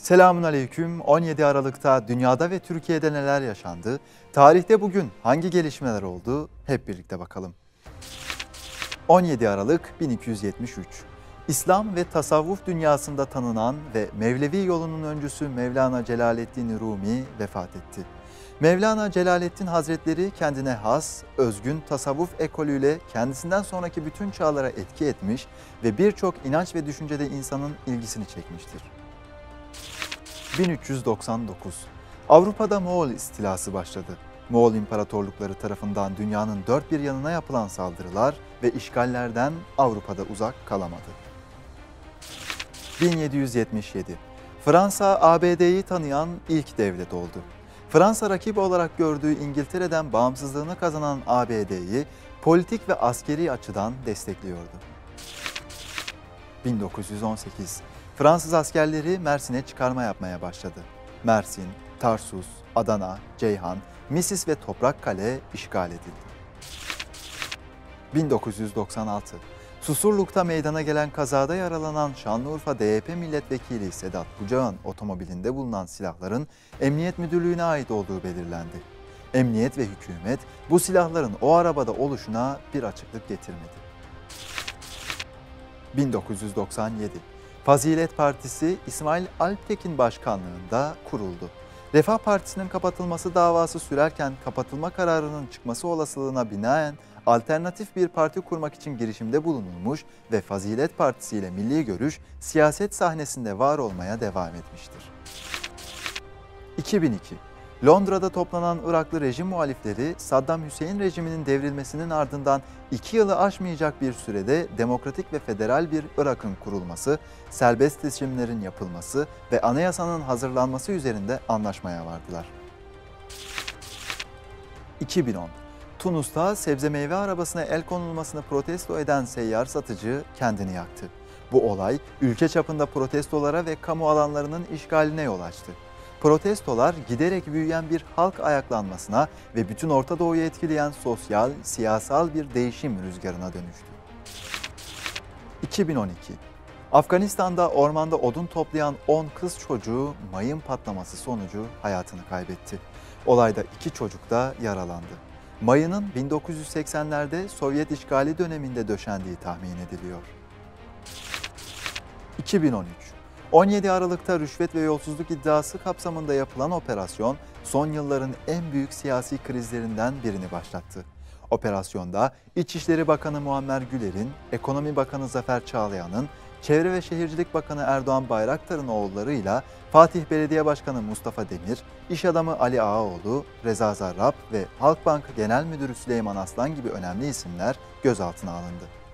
Selamünaleyküm. 17 Aralık'ta dünyada ve Türkiye'de neler yaşandı? Tarihte bugün hangi gelişmeler oldu? Hep birlikte bakalım. 17 Aralık 1273. İslam ve tasavvuf dünyasında tanınan ve Mevlevi yolunun öncüsü Mevlana Celaleddin Rumi vefat etti. Mevlana Celaleddin Hazretleri kendine has, özgün tasavvuf ekolüyle kendisinden sonraki bütün çağlara etki etmiş ve birçok inanç ve düşüncede insanın ilgisini çekmiştir. 1399. Avrupa'da Moğol istilası başladı. Moğol imparatorlukları tarafından dünyanın dört bir yanına yapılan saldırılar ve işgallerden Avrupa'da uzak kalamadı. 1777. Fransa, ABD'yi tanıyan ilk devlet oldu. Fransa rakibi olarak gördüğü İngiltere'den bağımsızlığını kazanan ABD'yi politik ve askeri açıdan destekliyordu. 1918. Fransız askerleri Mersin'e çıkarma yapmaya başladı. Mersin, Tarsus, Adana, Ceyhan, Misis ve Toprakkale işgal edildi. 1996. Susurluk'ta meydana gelen kazada yaralanan Şanlıurfa DYP milletvekili Sedat Bucağ'ın otomobilinde bulunan silahların Emniyet Müdürlüğü'ne ait olduğu belirlendi. Emniyet ve hükümet bu silahların o arabada oluşuna bir açıklık getirmedi. 1997. Fazilet Partisi İsmail Alptekin başkanlığında kuruldu. Refah Partisi'nin kapatılması davası sürerken kapatılma kararının çıkması olasılığına binaen alternatif bir parti kurmak için girişimde bulunulmuş ve Fazilet Partisi ile Milli Görüş siyaset sahnesinde var olmaya devam etmiştir. 2002. Londra'da toplanan Iraklı rejim muhalifleri Saddam Hüseyin rejiminin devrilmesinin ardından 2 yılı aşmayacak bir sürede demokratik ve federal bir Irak'ın kurulması, serbest seçimlerin yapılması ve anayasanın hazırlanması üzerinde anlaşmaya vardılar. 2010. Tunus'ta sebze meyve arabasına el konulmasını protesto eden seyyar satıcı kendini yaktı. Bu olay ülke çapında protestolara ve kamu alanlarının işgaline yol açtı. Protestolar giderek büyüyen bir halk ayaklanmasına ve bütün Orta Doğu'yu etkileyen sosyal, siyasal bir değişim rüzgarına dönüştü. 2012. Afganistan'da ormanda odun toplayan 10 kız çocuğu mayın patlaması sonucu hayatını kaybetti. Olayda 2 çocuk da yaralandı. Mayının 1980'lerde Sovyet işgali döneminde döşendiği tahmin ediliyor. 2013. 17 Aralık'ta rüşvet ve yolsuzluk iddiası kapsamında yapılan operasyon, son yılların en büyük siyasi krizlerinden birini başlattı. Operasyonda İçişleri Bakanı Muammer Güler'in, Ekonomi Bakanı Zafer Çağlayan'ın, Çevre ve Şehircilik Bakanı Erdoğan Bayraktar'ın oğullarıyla Fatih Belediye Başkanı Mustafa Demir, İş Adamı Ali Ağaoğlu, Reza Zarrab ve Halkbank Genel Müdürü Süleyman Aslan gibi önemli isimler gözaltına alındı.